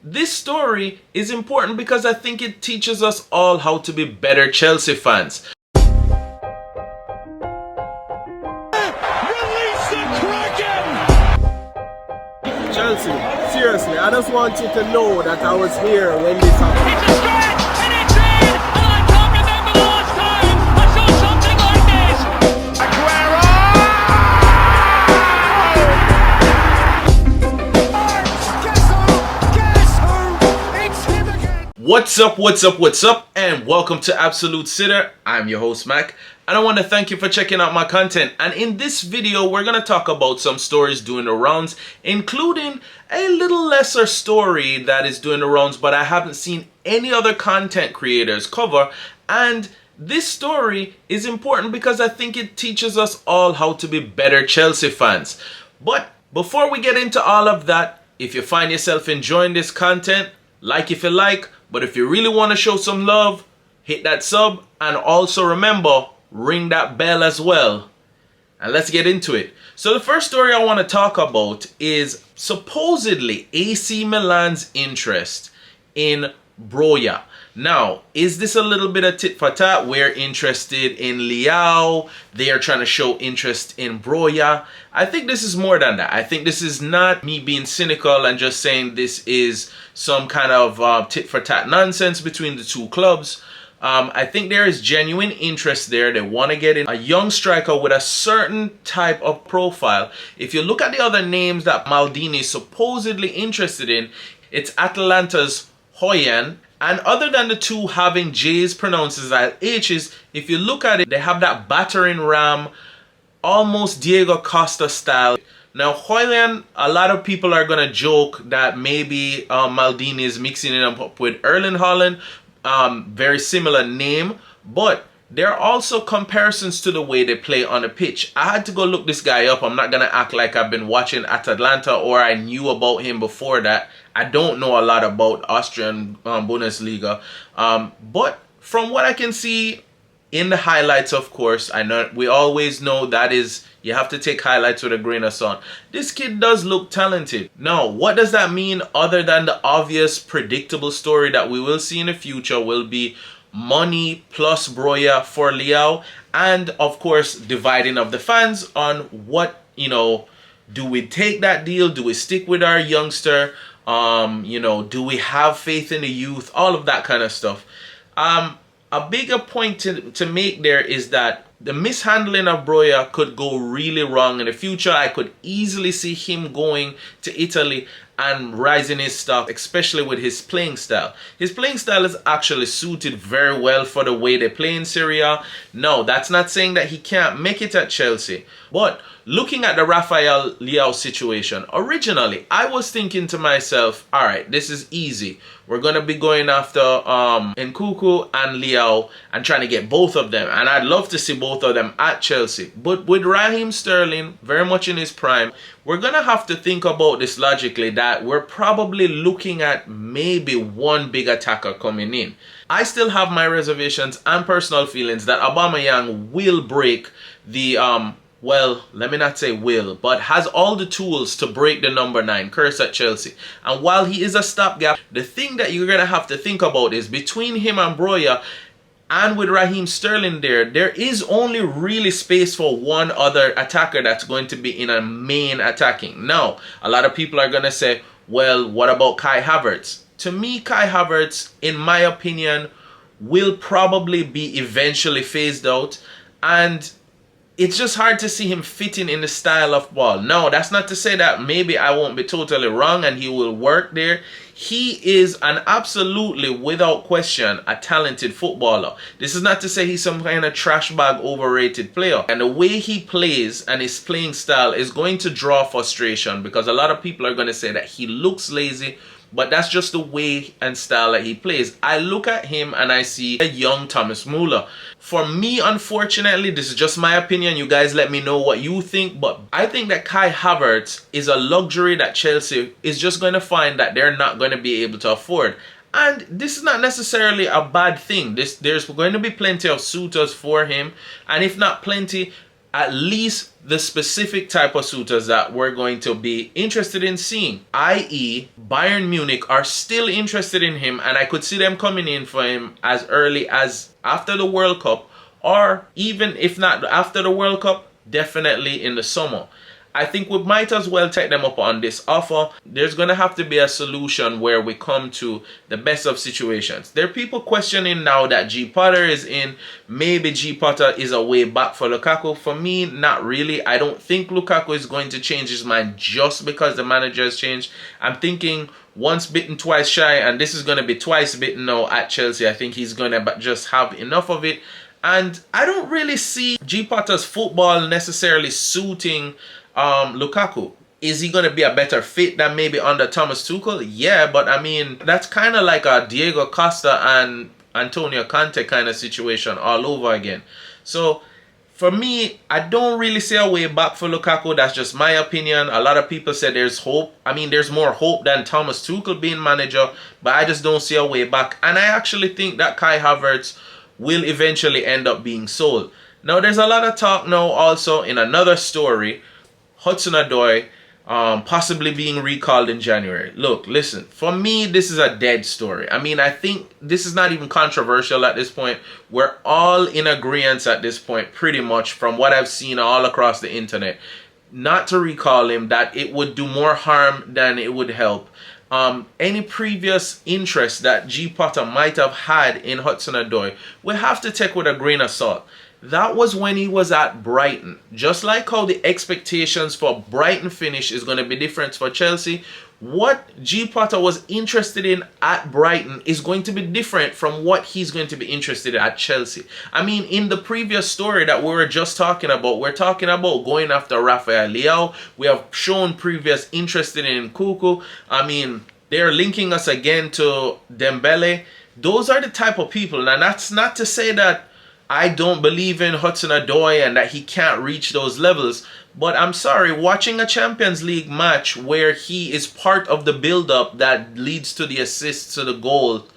this story is important because I think it teaches us all how to be better Chelsea fans. Chelsea, seriously, I just want you to know that I was here when this happened. It's a stretch, and it's in, and I can't remember the last time I saw something like this. Aguero! Guess who? It's him again. What's up, and welcome to Absolute Sitter. I'm your host, Mac. And I want to thank you for checking out my content. And in this video, we're going to talk about some stories doing the rounds, including a little lesser story that is doing the rounds, but I haven't seen any other content creators cover. And this story is important because I think it teaches us all how to be better Chelsea fans. But before we get into all of that, if you find yourself enjoying this content, like if you like, but if you really want to show some love, hit that sub, and also remember, ring that bell as well. And let's get into it. So the first story I want to talk about is supposedly AC Milan's interest in Broja. Now, is this a little bit of tit for tat? We're interested in Leão. They are trying to show interest in Broja. I think this is more than that. I think this is not me being cynical and just saying this is some kind of tit for tat nonsense between the two clubs. I think there is genuine interest there. They want to get in a young striker with a certain type of profile. If you look at the other names that Maldini is supposedly interested in, it's Atalanta's Hoyan. And other than the two having J's pronounced as H's, if you look at it, they have that battering ram, almost Diego Costa style. Now, Hoyan, a lot of people are going to joke that maybe Maldini is mixing it up with Erling Haaland. Very similar name, but there are also comparisons to the way they play on the pitch. I had to go look this guy up. I'm not gonna act like I've been watching Atalanta or I knew about him before that. I don't know a lot about Austrian Bundesliga, but from what I can see in the highlights, of course, I know we always know that is, you have to take highlights with a grain of salt. This kid does look talented. Now, what does that mean other than the obvious predictable story that we will see in the future will be money plus Broja for Leão, and of course dividing of the fans on what, you know, do we take that deal? Do we stick with our youngster? You know, do we have faith in the youth? All of that kind of stuff. A bigger point to make there is that the mishandling of Broja could go really wrong in the future. I could easily see him going to Italy and rising his stuff, especially with his playing style. His playing style is actually suited very well for the way they play in Serie A. No, that's not saying that he can't make it at Chelsea. But looking at the Rafael Leão situation, originally I was thinking to myself, all right, this is easy. We're going to be going after Nkunku and Leão and trying to get both of them. And I'd love to see both of them at Chelsea. But with Raheem Sterling very much in his prime, we're going to have to think about this logically, that we're probably looking at maybe one big attacker coming in. I still have my reservations and personal feelings that Aubameyang will break the well, let me not say will, but has all the tools to break the number 9 curse at Chelsea. And while he is a stopgap, the thing that you're going to have to think about is between him and Broja, and with Raheem Sterling there is only really space for one other attacker that's going to be in a main attacking. Now, a lot of people are going to say, well, what about Kai Havertz? To me, Kai Havertz, in my opinion, will probably be eventually phased out, and it's just hard to see him fitting in the style of ball. No, that's not to say that maybe I won't be totally wrong and he will work there. He is an absolutely, without question, a talented footballer. This is not to say he's some kind of trash bag overrated player. And the way he plays and his playing style is going to draw frustration because a lot of people are going to say that he looks lazy, but that's just the way and style that he plays. I look at him and I see a young Thomas Müller. For me, unfortunately, this is just my opinion. You guys let me know what you think. But I think that Kai Havertz is a luxury that Chelsea is just going to find that they're not going to be able to afford. And this is not necessarily a bad thing. There's going to be plenty of suitors for him. And if not plenty, at least the specific type of suitors that we're going to be interested in seeing, i.e. Bayern Munich are still interested in him, and I could see them coming in for him as early as after the World Cup, or even if not after the World Cup, definitely in the summer. I think we might as well take them up on this offer. There's going to have to be a solution where we come to the best of situations. There are people questioning now that G Potter is in. Maybe G Potter is a way back for Lukaku. For me, not really. I don't think Lukaku is going to change his mind just because the manager has changed. I'm thinking once bitten, twice shy, and this is going to be twice bitten now at Chelsea. I think he's going to just have enough of it. And I don't really see G Potter's football necessarily suiting Lukaku. Is he going to be a better fit than maybe under Thomas Tuchel? Yeah, but I mean, that's kind of like a Diego Costa and Antonio Conte kind of situation all over again. So for me, I don't really see a way back for Lukaku. That's just my opinion. A lot of people say there's hope. I mean, there's more hope than Thomas Tuchel being manager, but I just don't see a way back. And I actually think that Kai Havertz will eventually end up being sold. Now, there's a lot of talk now also in another story, Hudson-Odoi possibly being recalled in January. Look, listen, for me, this is a dead story. I mean, I think this is not even controversial at this point. We're all in agreement at this point, pretty much, from what I've seen all across the internet, not to recall him, that it would do more harm than it would help. Any previous interest that G Potter might have had in Hudson-Odoi, we have to take with a grain of salt. That was when he was at Brighton. Just like how the expectations for Brighton finish is going to be different for Chelsea, what G Potter was interested in at Brighton is going to be different from what he's going to be interested in at Chelsea. I mean, in the previous story that we were just talking about, we're talking about going after Rafael Leão. We have shown previous interest in Nkunku. I mean, they're linking us again to Dembele. Those are the type of people. And that's not to say that I don't believe in Hudson-Odoi and that he can't reach those levels. But I'm sorry, watching a Champions League match where he is part of the build-up that leads to the assists to the goal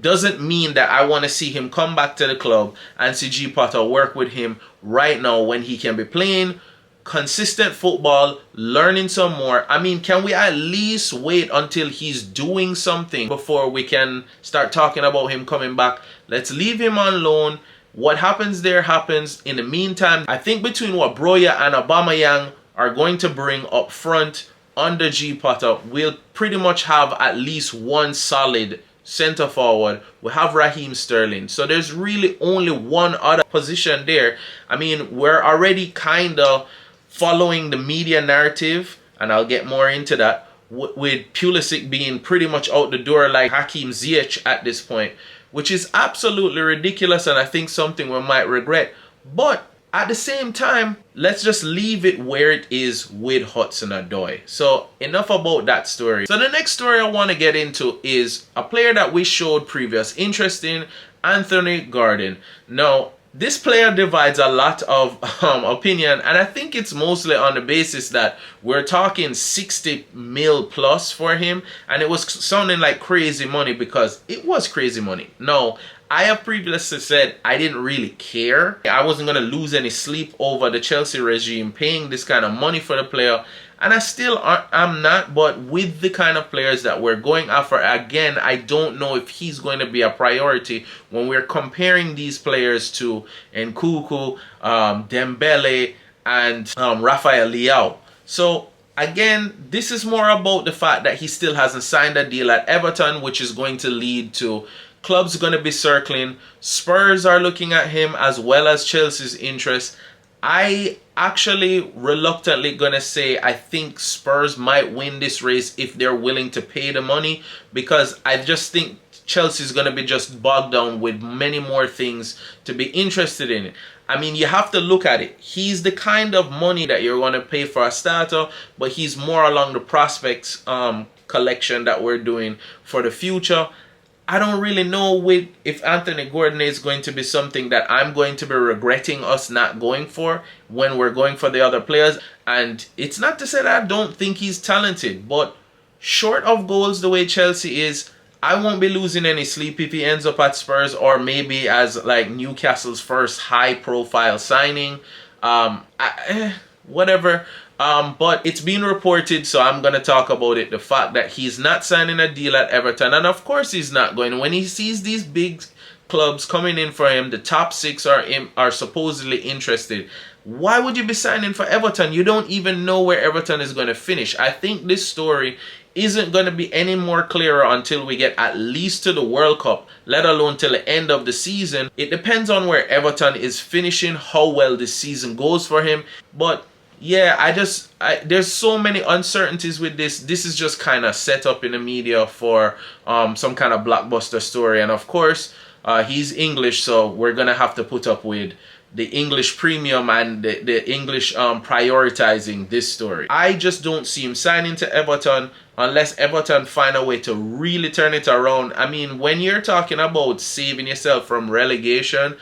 doesn't mean that I want to see him come back to the club and see G Potter work with him right now when he can be playing consistent football, learning some more. I mean, can we at least wait until he's doing something before we can start talking about him coming back? Let's leave him on loan. What happens there happens. In the meantime, I think between what Broja and Aubameyang are going to bring up front under G Potter, we'll pretty much have at least one solid center forward. We have Raheem Sterling. So there's really only one other position there. I mean, we're already kind of following the media narrative, and I'll get more into that, with Pulisic being pretty much out the door like Hakim Ziyech at this point, which is absolutely ridiculous, and I think something we might regret. But at the same time, let's just leave it where it is with Hudson-Odoi. So enough about that story. So the next story I want to get into is a player that we showed previous interest in, Anthony Gordon. Now, this player divides a lot of opinion, and I think it's mostly on the basis that we're talking 60 mil plus for him, and it was sounding like crazy money because it was crazy money. No, I have previously said I didn't really care. I wasn't going to lose any sleep over the Chelsea regime paying this kind of money for the player, and I still am not. But with the kind of players that we're going after, again, I don't know if he's going to be a priority when we're comparing these players to Nkunku, Dembele, and Rafael Leão. So again, this is more about the fact that he still hasn't signed a deal at Everton, which is going to lead to clubs going to be circling. Spurs are looking at him as well as Chelsea's interest. I actually reluctantly gonna say I think Spurs might win this race if they're willing to pay the money, because I just think Chelsea's gonna be just bogged down with many more things to be interested in. I mean, you have to look at it. He's the kind of money that you're gonna pay for a starter, but he's more along the prospects collection that we're doing for the future. I don't really know if Anthony Gordon is going to be something that I'm going to be regretting us not going for when we're going for the other players. And it's not to say that I don't think he's talented, but short of goals the way Chelsea is, I won't be losing any sleep if he ends up at Spurs or maybe as like Newcastle's first high-profile signing. Whatever. But it's been reported, so I'm going to talk about it. The fact that he's not signing a deal at Everton. And of course he's not going. When he sees these big clubs coming in for him, the top 6 are supposedly interested. Why would you be signing for Everton? You don't even know where Everton is going to finish. I think this story isn't going to be any more clearer until we get at least to the World Cup, let alone till the end of the season. It depends on where Everton is finishing, how well this season goes for him. But yeah, there's so many uncertainties with this. This is just kind of set up in the media for some kind of blockbuster story. And of course, he's English, so we're going to have to put up with the English premium and the English prioritizing this story. I just don't see him signing to Everton unless Everton find a way to really turn it around. I mean, when you're talking about saving yourself from relegation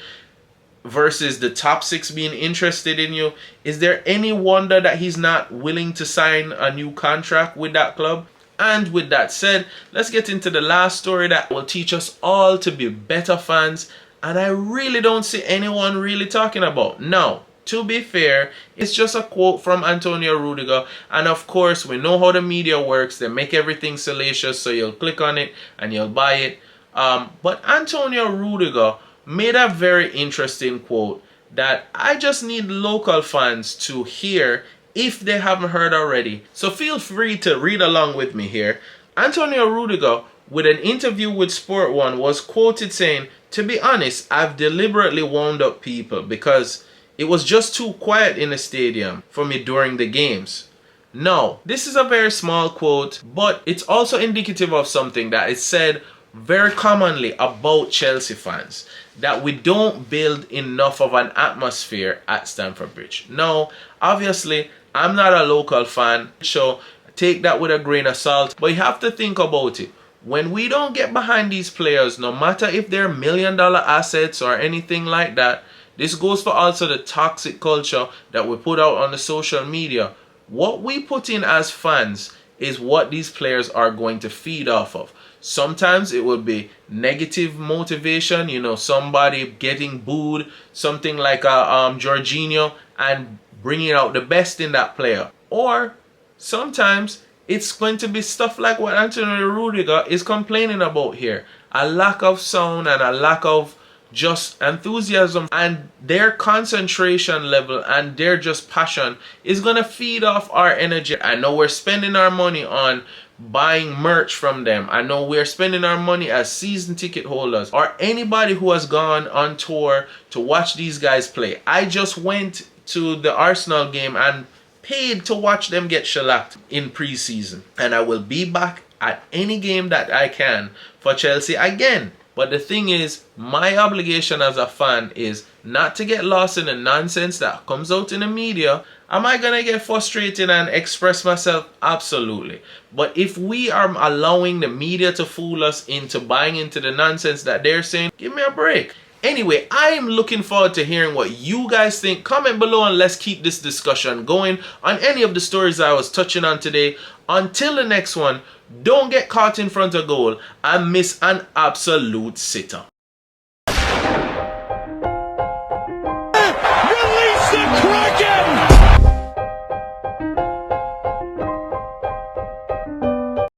versus the top 6 being interested in you, is there any wonder that he's not willing to sign a new contract with that club? And with that said, let's get into the last story that will teach us all to be better fans, and I really don't see anyone really talking about. Now, to be fair, it's just a quote from Antonio Rüdiger, and of course we know how the media works. They make everything salacious, so you'll click on it and you'll buy it. But Antonio Rüdiger made a very interesting quote that I just need local fans to hear if they haven't heard already. So feel free to read along with me here. Antonio Rüdiger, with an interview with Sport 1, was quoted saying, "To be honest, I've deliberately wound up people because it was just too quiet in the stadium for me during the games." Now, this is a very small quote, but it's also indicative of something that is said very commonly about Chelsea fans, that we don't build enough of an atmosphere at Stamford Bridge. Now, obviously, I'm not a local fan, so take that with a grain of salt, but you have to think about it. When we don't get behind these players, no matter if they're $1 million assets or anything like that, this goes for also the toxic culture that we put out on the social media. What we put in as fans is what these players are going to feed off of. Sometimes it will be negative motivation, you know, somebody getting booed, something like a Jorginho, and bringing out the best in that player. Or sometimes it's going to be stuff like what Antonio Rüdiger is complaining about here. A lack of sound and a lack of just enthusiasm, and their concentration level and their just passion is going to feed off our energy. I know we're spending our money on buying merch from them. I know we're spending our money as season ticket holders or anybody who has gone on tour to watch these guys play. I just went to the Arsenal game and paid to watch them get shellacked in pre-season, and I will be back at any game that I can for Chelsea again. But the thing is, my obligation as a fan is not to get lost in the nonsense that comes out in the media. Am I going to get frustrated and express myself? Absolutely. But if we are allowing the media to fool us into buying into the nonsense that they're saying, give me a break. Anyway, I am looking forward to hearing what you guys think. Comment below and let's keep this discussion going on any of the stories I was touching on today. Until the next one, don't get caught in front of goal and miss an absolute sitter.